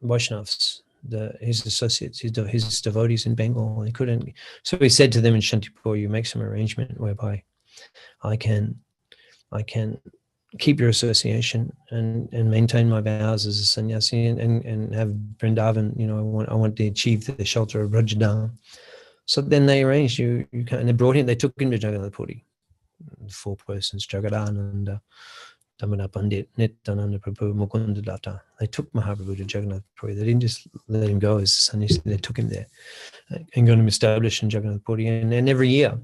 Vaishnavas, his associates, his devotees in Bengal. He couldn't. So he said to them in Shantipur, you make some arrangement whereby I can keep your association and maintain my vows as a sannyasi and have Vrindavan, I want to achieve the shelter of Rajadam. So then they arranged, and they took him to Jagannath Puri, 4 persons, Jagadananda, Damana Pandit, Nityananda Prabhu, Mukunda Datta. They took Mahaprabhu to Jagannath Puri. They didn't just let him go as a sannyasi, they took him there and got him established in Jagannath Puri. And every year,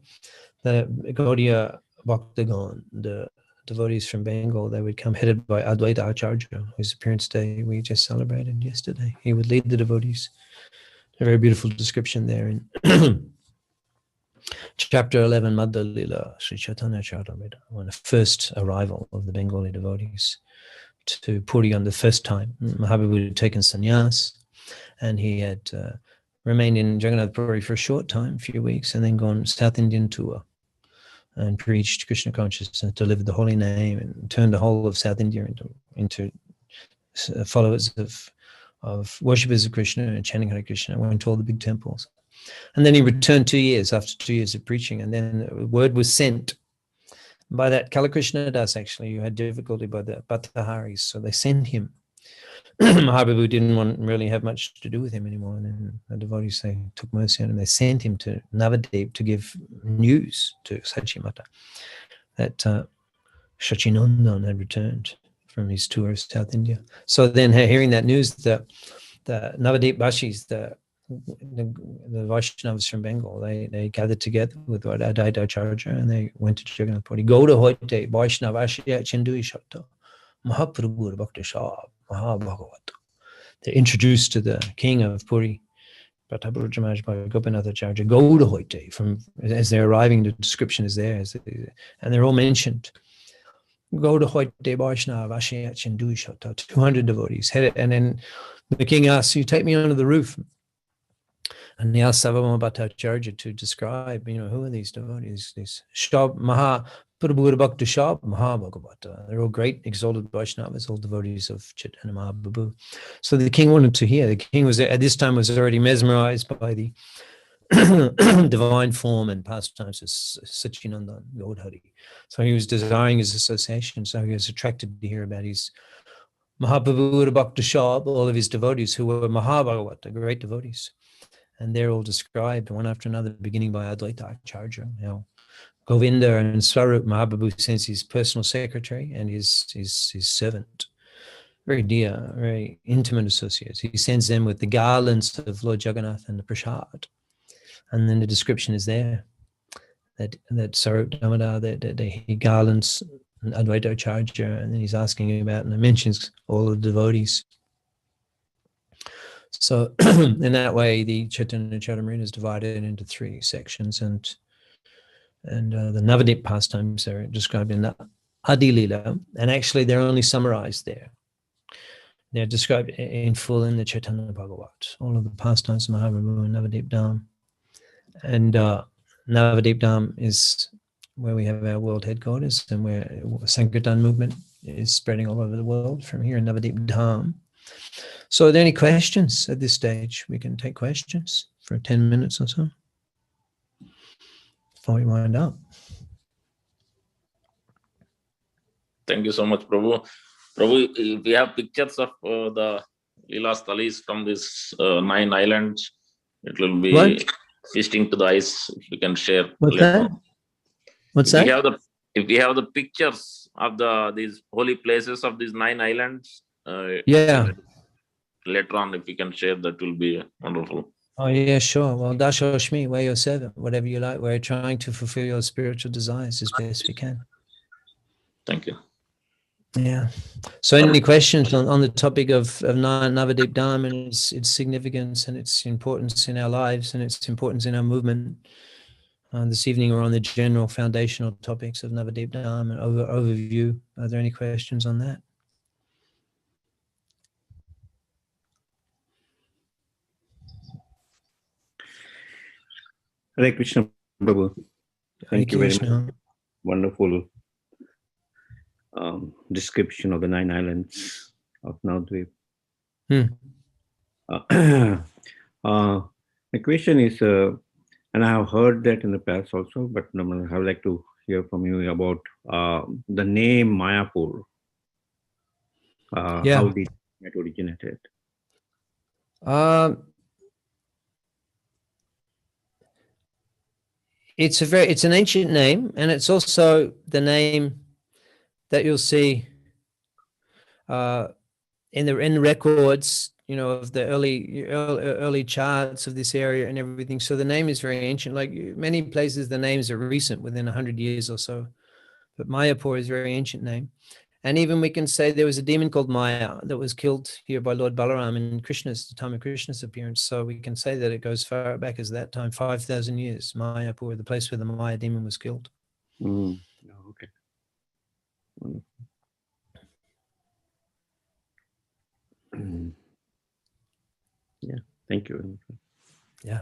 the Gaudiya Bhaktagon, the devotees from Bengal, they would come headed by Advaita Acharya, whose appearance day we just celebrated yesterday. He would lead the devotees. A very beautiful description there in chapter 11, Madhya Lila, Sri Chaitanya Charitamrita, when the first arrival of the Bengali devotees to Puri on the first time. Mahaprabhu had taken sannyas, and he had remained in Jagannath Puri for a short time, a few weeks, and then gone South Indian tour and preached Krishna consciousness, delivered the holy name, and turned the whole of South India into followers of worshippers of Krishna and chanting Hare Krishna, went to all the big temples. And then he returned 2 years, after 2 years of preaching, and then word was sent by that Kalakrishna Das, actually, who had difficulty by the Bhattaharis. So they sent him. Mahaprabhu didn't really have much to do with him anymore, and then the devotees, they took mercy on him. They sent him to Navadvip to give news to Sachimata that Sachinandan had returned from his tour of South India. So then, hearing that news, the Navadvip Bashis, the Vaishnavas from Bengal, they gathered together with Advaita Acharya, and they went to Jagannath Puri. Gauda hoite Vaishnava Ashya Chindu Shatta Mahaprabhu Bhakta Shah Mahabhagavat. They're introduced to the king of Puri, Pratapurja Maharaj, by Gopinath Acharya. Gauda hoite, as they're arriving, the description is there, and they're all mentioned. Gauda hoite Vaishnava Ashya Chindu Shatta, 200 devotees. And then the king asks, you take me onto the roof. And he asked Sarvabhauma Bhattacharya to describe, who are these devotees? These Shab Maha Prabhu Bhakta Shah, Mahabhagavata. They're all great, exalted Vaishnavas, all devotees of Chaitanya Mahaprabhu. So the king wanted to hear. The king was at this time was already mesmerized by the divine form and pastimes of Sachinandan, Lord Hari. So he was desiring his association. So he was attracted to hear about his Mahaprabhu Bhakta Shah, all of his devotees who were Mahabhagavata, great devotees. And they're all described one after another, beginning by Advaita Acharya. Govinda and Swarup Mahaprabhu sends his personal secretary and his servant, very dear, very intimate associates. He sends them with the garlands of Lord Jagannath and the prasad. And then the description is there that Swarup Damodar, that he garlands Advaita Acharya, and then he's asking about, and it mentions all the devotees. So in that way, the Chaitanya Charitamrita is divided into 3 sections, and the Navadip pastimes are described in the Adi Lila, and actually they're only summarized there. They're described in full in the Chaitanya Bhagavat, all of the pastimes of Mahaprabhu and Navadip Dham. And Navadip Dham is where we have our world headquarters, and where Sankirtan movement is spreading all over the world from here in Navadip Dham. So are there any questions at this stage? We can take questions for 10 minutes or so before we wind up. Thank you so much, Prabhu. Prabhu, we have pictures of the Leela Stalis from these 9 islands. It will be feasting to the eyes. If you can share. What's that? What's that? If we have the pictures of these holy places of these 9 islands, later on, if you can share, that will be wonderful. Oh yeah, sure. Well, Dashoshmi, we're your servant, whatever you like. We're trying to fulfill your spiritual desires as best we can. Thank you. Yeah. So any questions on the topic of Navadip Dham and its significance and its importance in our lives and its importance in our movement? This evening we're on the general foundational topics of Navadip Dham and overview. Are there any questions on that? Hare Krishna, Prabhu. Thank you very much. Wonderful description of the 9 islands of Navadvip. The question is, and I have heard that in the past also, but I would like to hear from you about the name Mayapur. How did it originated? It's an ancient name, and it's also the name that you'll see in the records, of the early charts of this area and everything. So the name is very ancient. Like many places, the names are recent, within 100 years or so. But Mayapur is a very ancient name. And even we can say there was a demon called Maya that was killed here by Lord Balaram in the time of Krishna's appearance. So we can say that it goes far back as that time, 5,000 years. Mayapur, the place where the Maya demon was killed. Okay. Yeah, thank you. Yeah.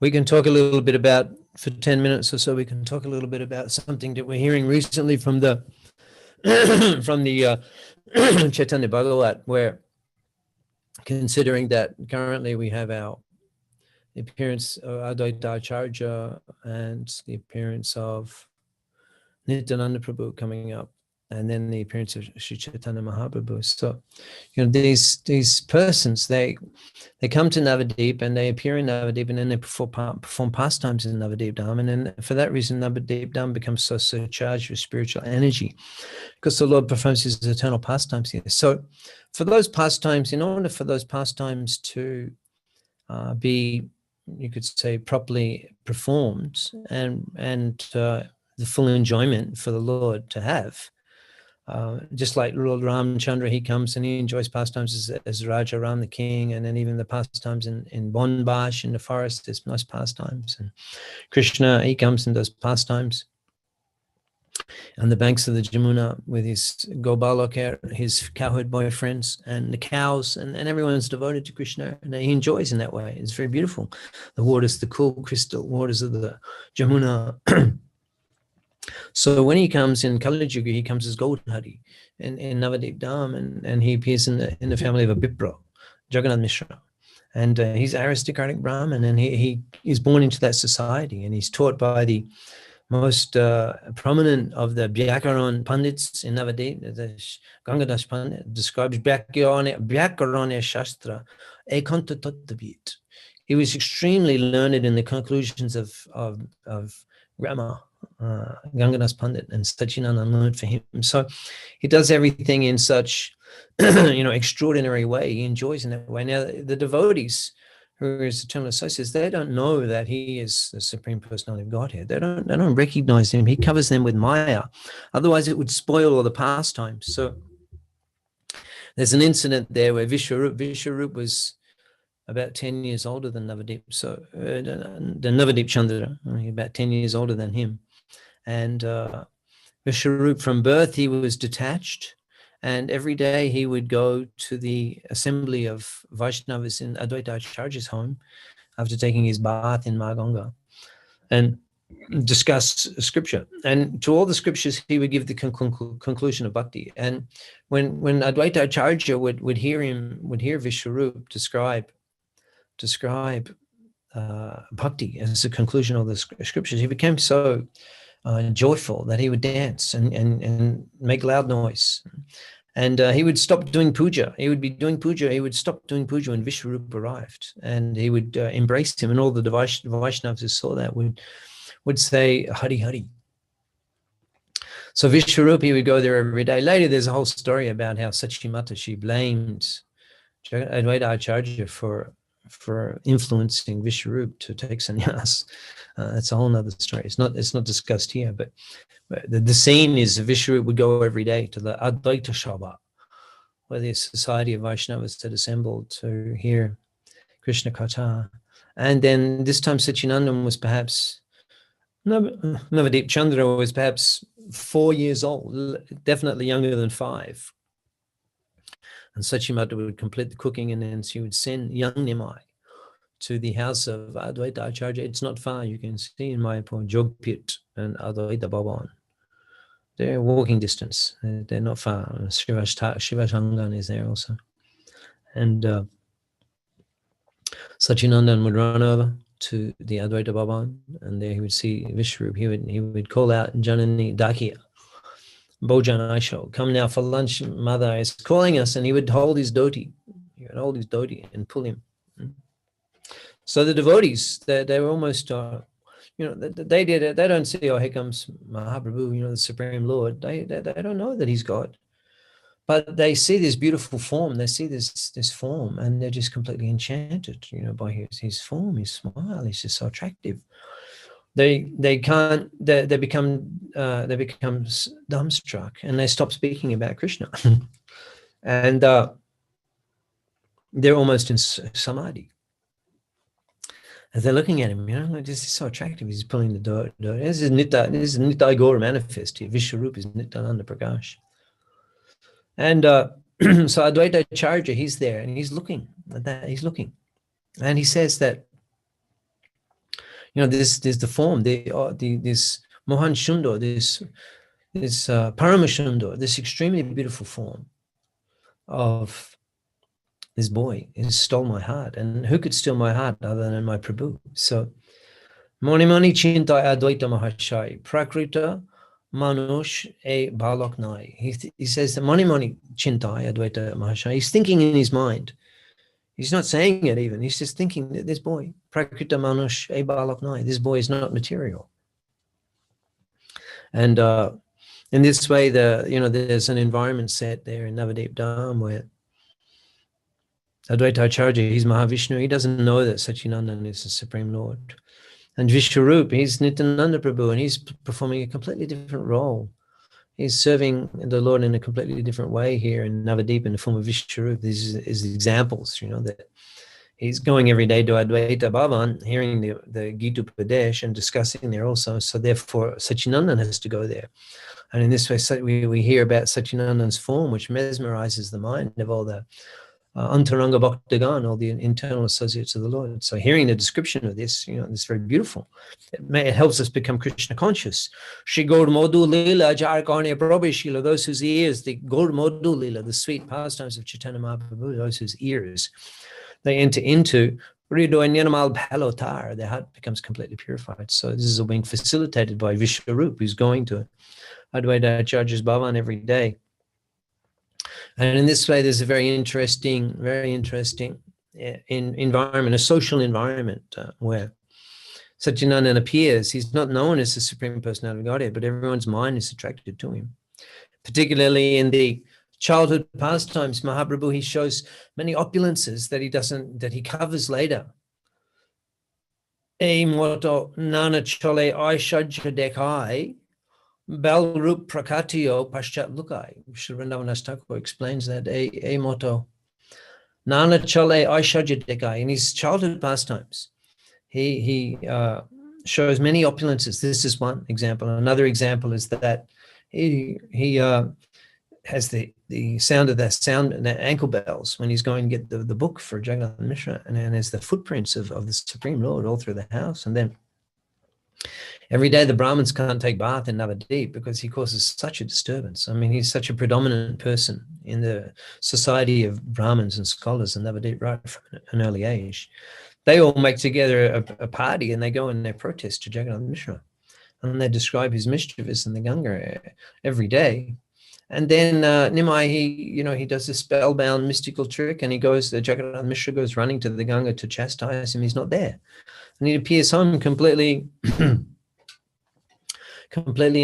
We can talk a little bit about, for 10 minutes or so, we can talk a little bit about something that we're hearing recently from the Chaitanya Bhagavat, where, considering that currently we have the appearance of Advaita Acharya and the appearance of Nityananda Prabhu coming up, and then the appearance of Sri Chaitanya Mahaprabhu. So, these persons, they come to Navadip and they appear in Navadip, and then they perform pastimes in Navadip Dham. And then for that reason, Navadip Dham becomes so charged with spiritual energy, because the Lord performs his eternal pastimes here. So for those pastimes, in order for those pastimes to be, you could say, properly performed and the full enjoyment for the Lord to have, just like Lord Ramchandra, he comes and he enjoys pastimes as Raja Ram, the king, and then even the pastimes in Bonbash, in the forest, there's nice pastimes. And Krishna, he comes and does pastimes. on the banks of the Jamuna with his Gobalokar, his cowherd boyfriends, and the cows, and everyone's devoted to Krishna, and he enjoys in that way. It's very beautiful. The waters, the cool crystal waters of the Jamuna. So when he comes in Kali Yuga, he comes as Gaudhari in Navadip Dham, and he appears in the family of a Bipra, Jagannath Mishra. And he's aristocratic Brahmin, and he is born into that society, and he's taught by the most prominent of the Vyakaran Pandits in Navadip. The Gangadas Pandit describes Vyakarana Shastra Ekanta Tattavit. He was extremely learned in the conclusions of grammar. Gangadas Pandit and Sachinandan learned for him. So he does everything in such extraordinary way. He enjoys in that way. Now the devotees, who are his eternal associates, they don't know that he is the Supreme Personality of Godhead. They don't recognize him. He covers them with Maya. Otherwise it would spoil all the pastimes. So there's an incident there where Vishwarup was about 10 years older than Navadip. So the Navadip Chandra, about 10 years older than him. And Vishwarup, from birth, he was detached. And every day he would go to the assembly of Vaishnavas in Advaita Acharya's home after taking his bath in Maganga and discuss scripture. And to all the scriptures, he would give the conclusion of bhakti. And when Advaita Acharya would hear Vishwarup describe bhakti as the conclusion of the scriptures, he became so joyful that he would dance and make loud noise. And he would stop doing puja. He would be doing puja. He would stop doing puja when Vishwarup arrived, and he would embrace him. And all the Vaishnavas who saw that would say, Hari Hari. So Vishwarup, he would go there every day. Later, there's a whole story about how Sachimata, she blamed Advaita Acharya for influencing Vishwarup to take sannyas. That's a whole nother story. It's not discussed here, but the scene is Vishwarup would go every day to the Advaita Sabha, where the society of Vaishnavas had assembled to hear Krishna Katha. And then this time Sachinandan was perhaps, Navadip Chandra was perhaps 4 years old, definitely younger than 5. And Sachimata would complete the cooking, and then she would send young Nimai to the house of Advaita Acharya. It's not far. You can see in Mayapur, Jogpit and Advaita Bhavan. They're walking distance. They're not far. Shivatangan is there also. And Sachinandan would run over to the Advaita Bhavan, and there he would see Vishwarup. He would call out, Janani Dakia, Bojan Aisho, come now for lunch, mother is calling us. And he would hold his dhoti. He would hold his dhoti and pull him. So the devotees, they were almost, they don't say, oh, here comes Mahaprabhu, the Supreme Lord. They don't know that he's God. But they see this beautiful form. They see this form, and they're just completely enchanted, by his form, his smile. He's just so attractive. They become dumbstruck, and they stop speaking about Krishna. And they're almost in samadhi. As they're looking at him, this is so attractive. He's pulling the door. This is Nitai Gaur manifest here. Vishwarup is Nityananda Prakash. And so Advaita Acharya, he's there, and he's looking at that. He's looking, and he says that, there's the form, this Mohan Shundar, this Paramashundar, this extremely beautiful form of this boy has stole my heart. And who could steal my heart other than my Prabhu? So, Mani Mani Chintai Advaita Mahashai, Prakrita Manush E Balak Nai. He says that Mani Mani Chintai Advaita Mahashai. He's thinking in his mind. He's not saying it even. He's just thinking that this boy, Prakrita Manush E Balak Nai, this boy is not material. And in this way, there's an environment set there in Navadip Dham where Advaita Acharya, he's Mahavishnu. He doesn't know that Sachinandan is the Supreme Lord. And Vishwarup, he's Nityananda Prabhu, and he's performing a completely different role. He's serving the Lord in a completely different way here in Navadip in the form of Vishwarup. These is examples, that he's going every day to Advaita Bhavan, hearing the Gita Pradesh and discussing there also. So therefore, Satchidananda has to go there. And in this way, we hear about Satchidananda's form, which mesmerizes the mind of all the Antaranga Bhaktagan, all the internal associates of the Lord. So hearing the description of this, it's very beautiful. It helps us become Krishna conscious. Shri Gaur Madhu Leela Jarkarne Prabhu, those whose ears, the Gaur Madhu Leela, the sweet pastimes of Chaitanya Mahaprabhu, those whose ears they enter into, their heart becomes completely purified. So this is being facilitated by Vishwarup, who's going to Advaita Acharya's Bhavan every day. And in this way, there's a very interesting environment, a social environment where Satchidananda appears. He's not known as the Supreme Personality of Godhead, but everyone's mind is attracted to him. Particularly in the childhood pastimes, Mahaprabhu, he shows many opulences that he covers later. E moto nana chole aishajya dekai, Balrup Prakatio Paschat Lukai. Sri Vrindavan Thakur explains that a motto. Nana Chale Aishajya Dekai. In his childhood pastimes, he shows many opulences. This is one example. Another example is that he has the sound of the ankle bells when he's going to get the book for Jagannath Mishra, and there's the footprints of the Supreme Lord all through the house. And then every day the Brahmins can't take bath in Navadip because he causes such a disturbance. I mean, he's such a predominant person in the society of Brahmins and scholars in Navadip right from an early age. They all make together a party and they go in their protest to Jagannath Mishra. And they describe his mischievous in the Ganga every day. And then Nimai, he does this spellbound mystical trick, and Jagannath Mishra goes running to the Ganga to chastise him. He's not there. And he appears home completely in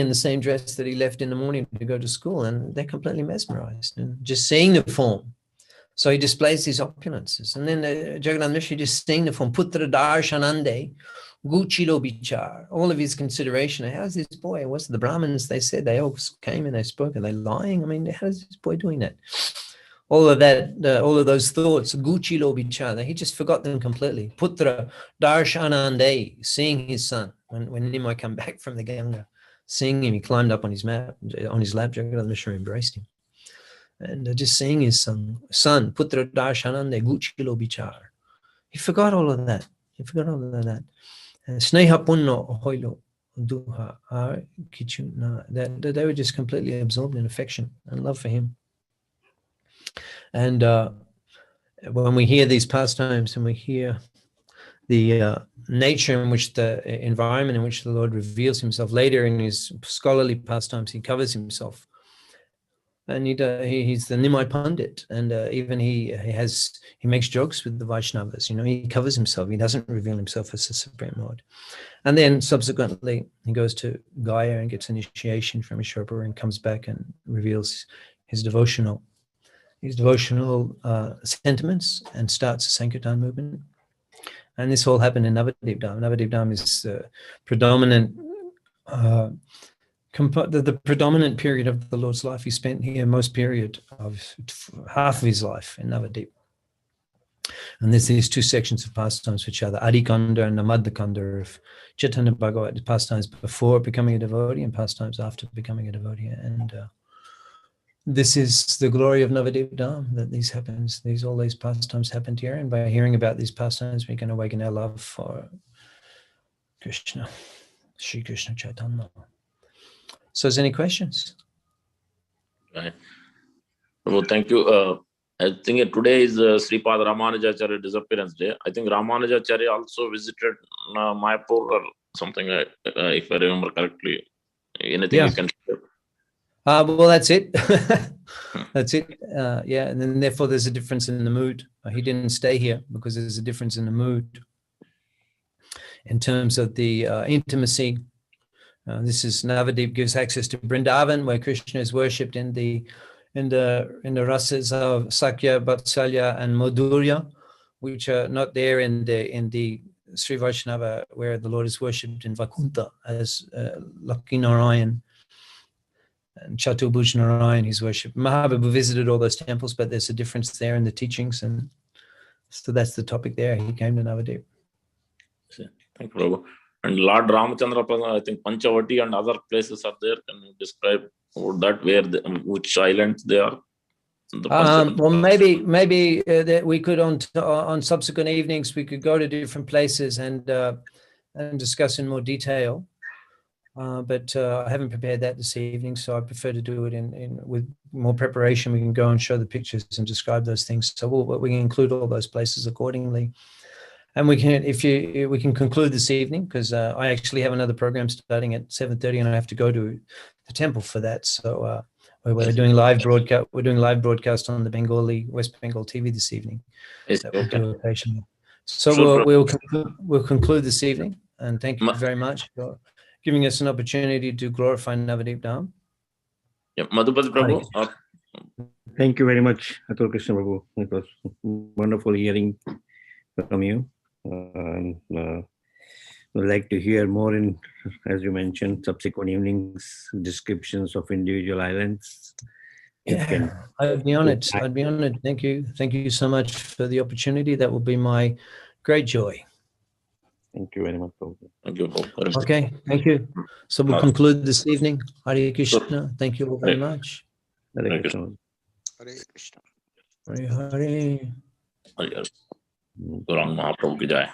the same dress that he left in the morning to go to school, and they're completely mesmerized and just seeing the form. So he displays these opulences. And then Jagannath Mishra just seeing the form, Putra Darshanande, Guchilo Bichar, all of his consideration. How's this boy? What's the Brahmins? They said they all came and they spoke. Are they lying? I mean, how's this boy doing that? All of that, all of those thoughts, Guchilo Bichar, he just forgot them completely. Putra Darshanande, seeing his son. When Nimai come back from the Ganga, seeing him, he climbed up on his lap, Jagannath Mishra embraced him. And just seeing his son, Putra Darshanande, Guchilo Bichar. He forgot all of that. Sneha punno hoilo duha kichuna. That they were just completely absorbed in affection and love for him. And when we hear these pastimes and we hear the nature in which the environment in which the Lord reveals himself later in his scholarly pastimes, he covers himself. And he's the Nimai Pandit, and even he makes jokes with the Vaishnavas. He covers himself. He doesn't reveal himself as the Supreme Lord. And then subsequently, he goes to Gaya and gets initiation from Ishwarpur and comes back and reveals his devotional sentiments and starts the Sankirtan movement. And this all happened in Navadip Dham. Navadip Dham is predominant. The predominant period of the Lord's life. He spent here most period of half of his life in Navadip. And there's these two sections of pastimes which are the Adikanda and the Madhakanda of Chaitanya Bhagavat, pastimes before becoming a devotee and pastimes after becoming a devotee. And this is the glory of Navadip Dham, that all these pastimes happened here. And by hearing about these pastimes, we can awaken our love for Krishna, Sri Krishna Chaitanya. So, is there any questions? Right. Well, thank you. I think today is Sripad Ramanujacharya disappearance day. I think Ramanujacharya also visited Mayapur or something, if I remember correctly. Anything you can share? Well, that's it. That's it. And then therefore there's a difference in the mood. He didn't stay here because there's a difference in the mood in terms of the intimacy. This is Navadip gives access to Vrindavan, where Krishna is worshipped in the rasas of Sakya, Vatsalya, and Madhurya, which are not there in the Sri Vaishnava, where the Lord is worshipped in Vaikuntha as Lakshmi Narayan and Chatubhuj Narayan. He's worshipped. Mahaprabhu visited all those temples, but there's a difference there in the teachings, and So that's the topic there. He came to Navadip. Thank you, Prabhu. And Lord Ramachandra, I think Panchavati and other places are there. Can you describe that, which islands they are? Well, maybe that we could on subsequent evenings we could go to different places and discuss in more detail. But I haven't prepared that this evening, so I prefer to do it in with more preparation. We can go and show the pictures and describe those things. So we can include all those places accordingly. And we can, we can conclude this evening, because I actually have another program starting at 7:30, and I have to go to the temple for that. So we're doing live broadcast. We're doing live broadcast on the Bengali West Bengal TV this evening. Yes, that we'll okay. do occasionally. So Sure, we'll conclude this evening, and thank you very much for giving us an opportunity to glorify Navadip Dham. Yeah, Madhupati Prabhu. Thank you very much, Atul Krishna Prabhu. It was wonderful hearing from you. Would like to hear more in, as you mentioned, subsequent evenings, descriptions of individual islands. Yeah, I'd be honored. I'd be honored. Thank you. Thank you so much for the opportunity. That will be my great joy. Thank you very much, Prabhu. Thank you, Prabhu. Okay, thank you. So we'll conclude this evening. Hare Krishna. Thank you all very much. Hare Krishna. Hare Krishna. Hare Hare. Gaurang Mahaprabhu ki jai.